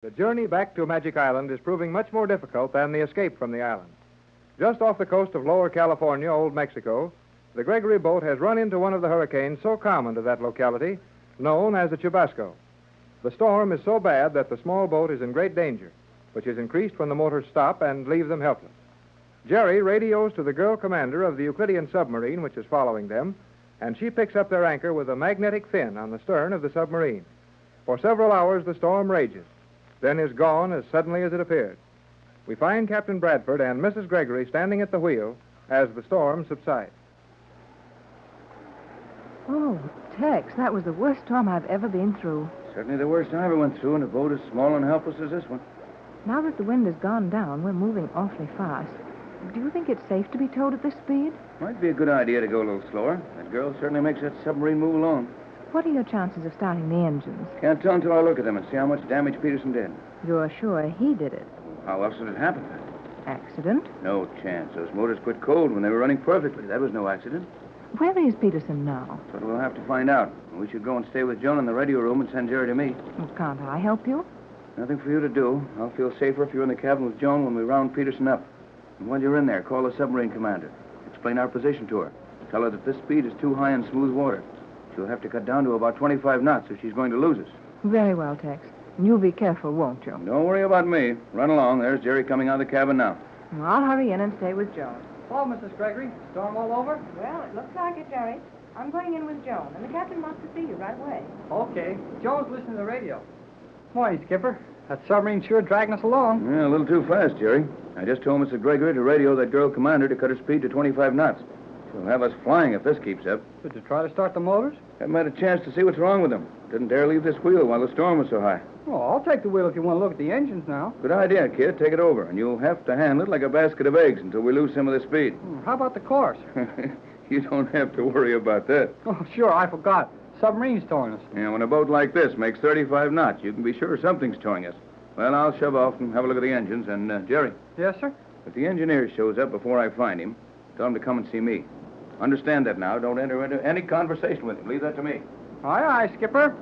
The journey back to Magic Island is proving much more difficult than the escape from the island. Just off the coast of Lower California, Old Mexico, the Gregory boat has run into one of the hurricanes so common to that locality, known as the Chubasco. The storm is so bad that the small boat is in great danger, which is increased when the motors stop and leave them helpless. Jerry radios to the girl commander of the Euclidean submarine, which is following them, and she picks up their anchor with a magnetic fin on the stern of the submarine. For several hours, the storm rages, then is gone as suddenly as it appeared. We find Captain Bradford and Mrs. Gregory standing at the wheel as the storm subsides. Oh, Tex, that was the worst storm I've ever been through. Certainly the worst I ever went through in a boat as small and helpless as this one. Now that the wind has gone down, we're moving awfully fast. Do you think it's safe to be towed at this speed? Might be a good idea to go a little slower. That girl certainly makes that submarine move along. What are your chances of starting the engines? Can't tell until I look at them and see how much damage Peterson did. You're sure he did it? How else did it happen? Accident? No chance. Those motors quit cold when they were running perfectly. That was no accident. Where is Peterson now? But we'll have to find out. We should go and stay with Joan in the radio room and send Jerry to me. Well, can't I help you? Nothing for you to do. I'll feel safer if you're in the cabin with Joan when we round Peterson up. And while you're in there, call the submarine commander. Explain our position to her. Tell her that this speed is too high in smooth water. She'll have to cut down to about 25 knots if she's going to lose us. Very well, Tex. And you'll be careful, won't you? Don't worry about me. Run along. There's Jerry coming out of the cabin now. Well, I'll hurry in and stay with Joan. Hello, Mrs. Gregory. Storm all over? Well, it looks like it, Jerry. I'm going in with Joan, and the captain wants to see you right away. Okay. Joan's listening to the radio. Morning, Skipper. That submarine's sure dragging us along. Yeah, a little too fast, Jerry. I just told Mrs. Gregory to radio that girl commander to cut her speed to 25 knots. She'll have us flying if this keeps up. Did you try to start the motors? Haven't had a chance to see what's wrong with them. Didn't dare leave this wheel while the storm was so high. Oh, I'll take the wheel if you want to look at the engines now. Good idea, kid. Take it over, and you'll have to handle it like a basket of eggs until we lose some of the speed. How about the course? You don't have to worry about that. Oh, sure, I forgot. Submarine's towing us. Yeah, when a boat like this makes 35 knots, you can be sure something's towing us. Well, I'll shove off and have a look at the engines, and, Jerry. Yes, sir? If the engineer shows up before I find him, tell him to come and see me. Understand that now. Don't enter into any conversation with him. Leave that to me. Aye, aye, Skipper.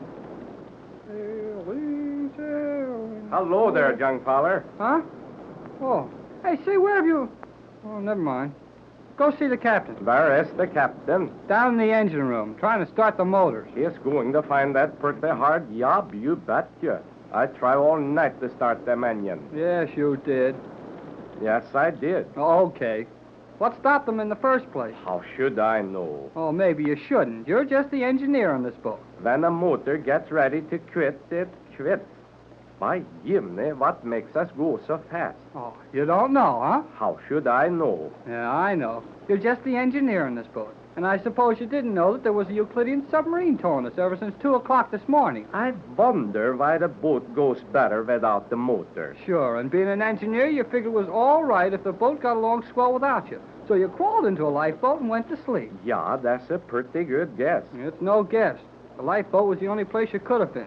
Hello there, young feller. Huh? Oh. Hey, say, where have you... Oh, never mind. Go see the captain. There is the captain. Down in the engine room, trying to start the motors. He's going to find that pretty hard job, you betcha. I try all night to start them engines. Yes, you did. Yes, I did. Okay. What stopped them in the first place? How should I know? Oh, maybe you shouldn't. You're just the engineer on this boat. When a motor gets ready to quit, it quits. By Jiminy, what makes us go so fast? Oh, you don't know, huh? How should I know? Yeah, I know. You're just the engineer on this boat. And I suppose you didn't know that there was a Euclidean submarine towing us ever since 2 o'clock this morning. I wonder why the boat goes better without the motor. Sure, and being an engineer, you figured it was all right if the boat got along swell without you. So you crawled into a lifeboat and went to sleep. Yeah, that's a pretty good guess. It's no guess. The lifeboat was the only place you could have been.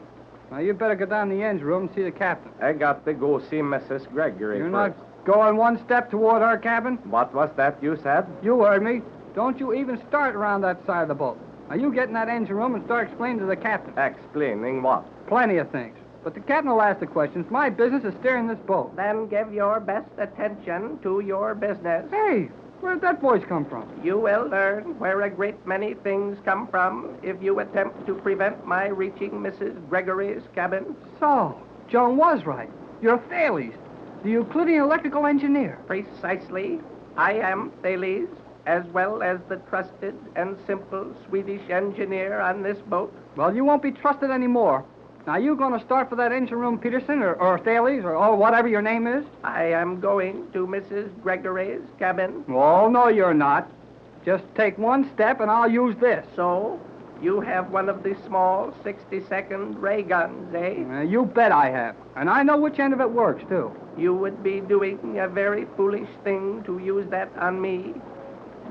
Now, you better go down the engine room and see the captain. I got to go see Mrs. Gregory You're first. not going one step toward her cabin? What was that you said? You heard me. Don't you even start around that side of the boat. Now, you get in that engine room and start explaining to the captain. Explaining what? Plenty of things. But the captain will ask the questions. My business is steering this boat. Then give your best attention to your business. Hey, where'd that voice come from? You will learn where a great many things come from if you attempt to prevent my reaching Mrs. Gregory's cabin. So, Joan was right. You're Thales, the Euclidean electrical engineer. Precisely. I am Thales, as well as the trusted and simple Swedish engineer on this boat. Well, you won't be trusted anymore. Now, you going to start for that engine room, Peterson, or Thales, or whatever your name is? I am going to Mrs. Gregory's cabin. Oh, no, you're not. Just take one step, and I'll use this. So, you have one of the small 60-second ray guns, eh? You bet I have. And I know which end of it works, too. You would be doing a very foolish thing to use that on me.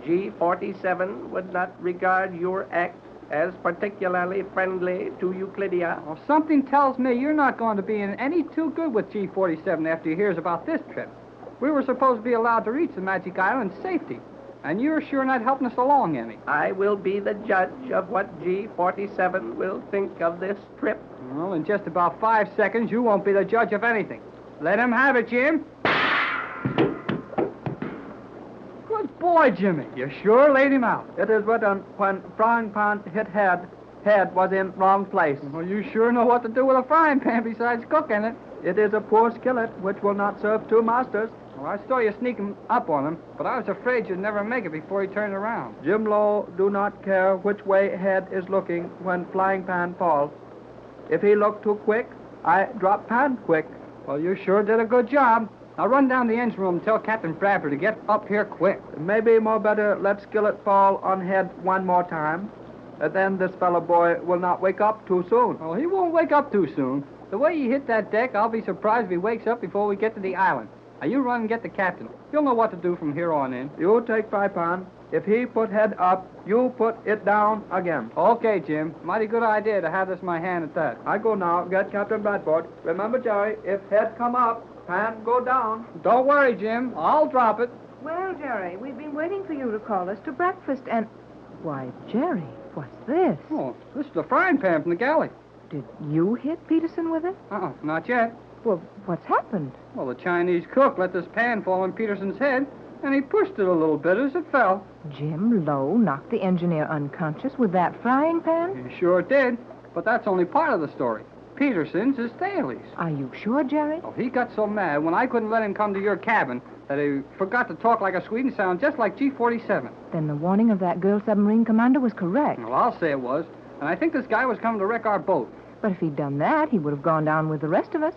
G47 would not regard your act as particularly friendly to Euclidia. Well, something tells me you're not going to be in any too good with G47 after he hears about this trip. We were supposed to be allowed to reach the Magic Island in safety. And you're sure not helping us along any. I will be the judge of what G47 will think of this trip. Well, in just about 5 seconds, you won't be the judge of anything. Let him have it, Jim. Good boy, Jimmy. You sure laid him out. It is written when frying pan hit head, head was in wrong place. Well, you sure know what to do with a frying pan besides cooking it. It is a poor skillet which will not serve two masters. Well, I saw you sneaking up on him, but I was afraid you'd never make it before he turned around. Jim Lowe do not care which way head is looking when frying pan falls. If he look too quick, I drop pan quick. Well, you sure did a good job. Now run down the engine room and tell Captain Bradford to get up here quick. Maybe more better let skillet fall on head one more time. Then this fellow boy will not wake up too soon. Well, he won't wake up too soon. The way he hit that deck, I'll be surprised if he wakes up before we get to the island. Now, you run and get the captain. He'll know what to do from here on in. You take fry pan. If he put head up, you put it down again. Okay, Jim. Mighty good idea to have this in my hand at that. I go now, get Captain Bradford. Remember, Jerry, if head come up, pan go down. Don't worry, Jim. I'll drop it. Well, Jerry, we've been waiting for you to call us to breakfast, and... Why, Jerry, what's this? Oh, this is the frying pan from the galley. Did you hit Peterson with it? Not yet. Well, what's happened? Well, the Chinese cook let this pan fall on Peterson's head, and he pushed it a little bit as it fell. Jim Lowe knocked the engineer unconscious with that frying pan? He sure did, but that's only part of the story. Peterson's is Thales. Are you sure, Jerry? Oh, he got so mad when I couldn't let him come to your cabin that he forgot to talk like a Swede and sound just like G47. Then the warning of that girl submarine commander was correct. Well, I'll say it was. And I think this guy was coming to wreck our boat. But if he'd done that, he would have gone down with the rest of us.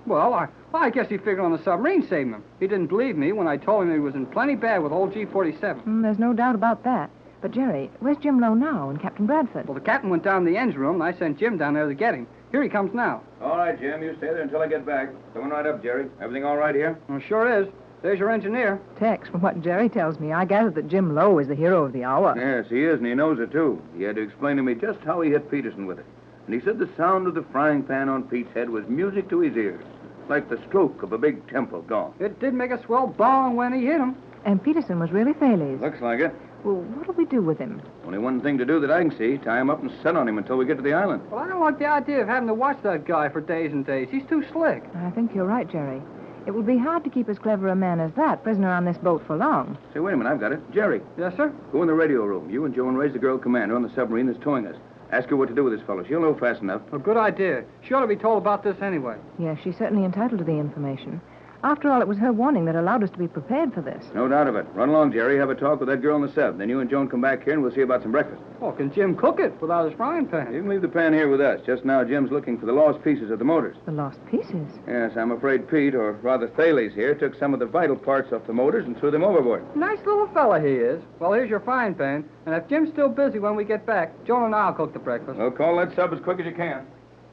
Well, I guess he figured on the submarine saving him. He didn't believe me when I told him he was in plenty bad with old G47. There's no doubt about that. But, Jerry, where's Jim Lowe now and Captain Bradford? Well, the captain went down to the engine room, and I sent Jim down there to get him. Here he comes now. All right, Jim, you stay there until I get back. Coming right up, Jerry. Everything all right here? Well, sure is. There's your engineer. Tex, from what Jerry tells me, I gather that Jim Lowe is the hero of the hour. Yes, he is, and he knows it, too. He had to explain to me just how he hit Peterson with it. And he said the sound of the frying pan on Pete's head was music to his ears, like the stroke of a big temple gong. It did make a swell bong when he hit him. And Peterson was really Thales. Looks like it. Well, what'll we do with him? Only one thing to do that I can see, tie him up and set on him until we get to the island. Well, I don't like the idea of having to watch that guy for days and days. He's too slick. I think you're right, Jerry. It will be hard to keep as clever a man as that prisoner on this boat for long. Say, wait a minute, I've got it. Jerry, Yes, sir? go in the radio room. You and Joan raise the girl commander on the submarine that's towing us. Ask her what to do with this fellow. She'll know fast enough. A good idea. She ought to be told about this anyway. Yes, she's certainly entitled to the information. After all, it was her warning that allowed us to be prepared for this. No doubt of it. Run along, Jerry. Have a talk with that girl in the sub. Then you and Joan come back here and we'll see about some breakfast. Oh, can Jim cook it without his frying You pan? can leave the pan here with us. Just now, Jim's looking for the lost pieces of the motors. The lost pieces. Yes, I'm afraid Pete, or rather Thales here, took some of the vital parts off the motors and threw them overboard. Nice little fella he is. Well, here's your frying pan. And if Jim's still busy when we get back, Joan and I'll cook the breakfast. Well, call that sub as quick as you can.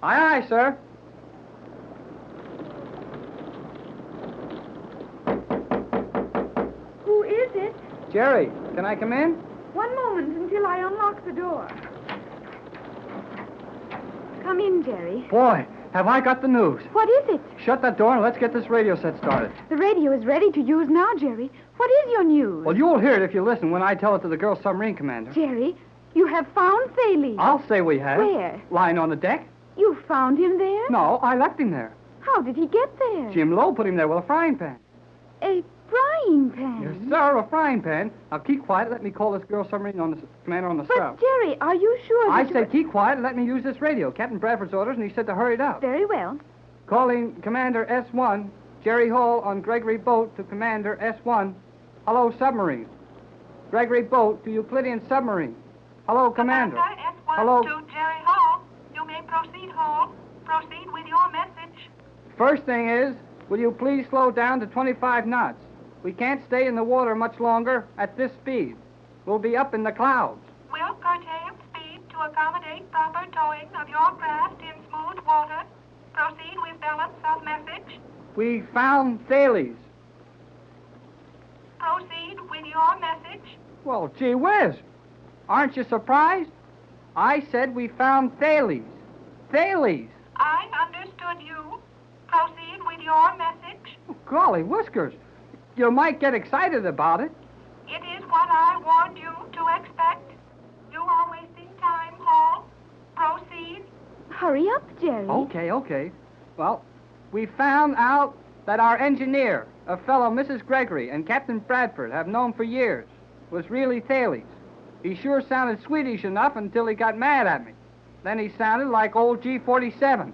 Aye, aye, sir. Who is it? Jerry, can I come in? One moment until I unlock the door. Come in, Jerry. Boy, have I got the news. What is it? Shut that door and let's get this radio set started. The radio is ready to use now, Jerry. What is your news? Well, you'll hear it if you listen when I tell it to the girl submarine commander. Jerry, you have found Thales. I'll say we have. Where? Lying on the deck? You found him there? No, I left him there. How did he get there? Jim Lowe put him there with a frying pan. A frying pan. Yes, sir, a frying pan. Now, keep quiet. Let me call this girl submarine on the commander on the But, sub. Jerry, are you sure I that said keep quiet and let me use this radio. Captain Bradford's orders, and he said to hurry it up. Very well. Calling Commander S1, Jerry Hall on Gregory boat to Commander S1. Hello, submarine. Gregory boat to Euclidean submarine. Hello, Commander. Commander S1 Hello. to Jerry Hall. You may proceed, Hall. Proceed with your message. First thing is, will you please slow down to 25 knots? We can't stay in the water much longer at this speed. We'll be up in the clouds. Will curtail speed to accommodate proper towing of your craft in smooth water. Proceed with balance of message. We found Thales. Proceed with your message. Well, gee whiz. Aren't you surprised? I said we found Thales. Thales. I understood you. Proceed with your message. Oh, golly whiskers. You might get excited about it. It is what I warned you to expect. You are wasting time, Hall. Proceed. Hurry up, Jerry. Okay. Well, we found out that our engineer, a fellow Mrs. Gregory and Captain Bradford have known for years, was really Thales. He sure sounded Swedish enough until he got mad at me. Then he sounded like old G47.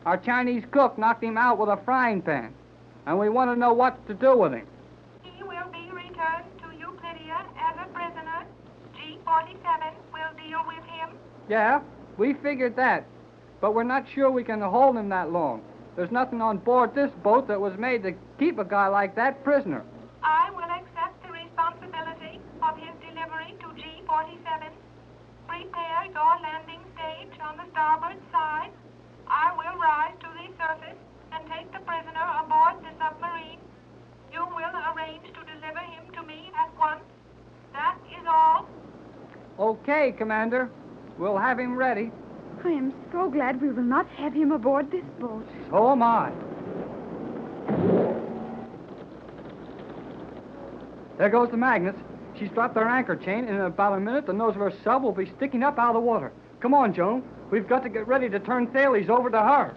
Our Chinese cook knocked him out with a frying pan, and we want to know what to do with him. He will be returned to Euclidia as a prisoner. G47 will deal with him. Yeah, we figured that, but we're not sure we can hold him that long. There's nothing on board this boat that was made to keep a guy like that prisoner. I will accept the responsibility of his delivery to G47. Prepare your landing stage on the starboard side. I will rise to the surface and take the prisoner aboard the submarine. You will arrange to deliver him to me at once. That is all. Okay, Commander. We'll have him ready. I am so glad we will not have him aboard this boat. So am I. There goes the Magnus. She's dropped her anchor chain, and in about a minute, the nose of her sub will be sticking up out of the water. Come on, Joan. We've got to get ready to turn Thales over to her.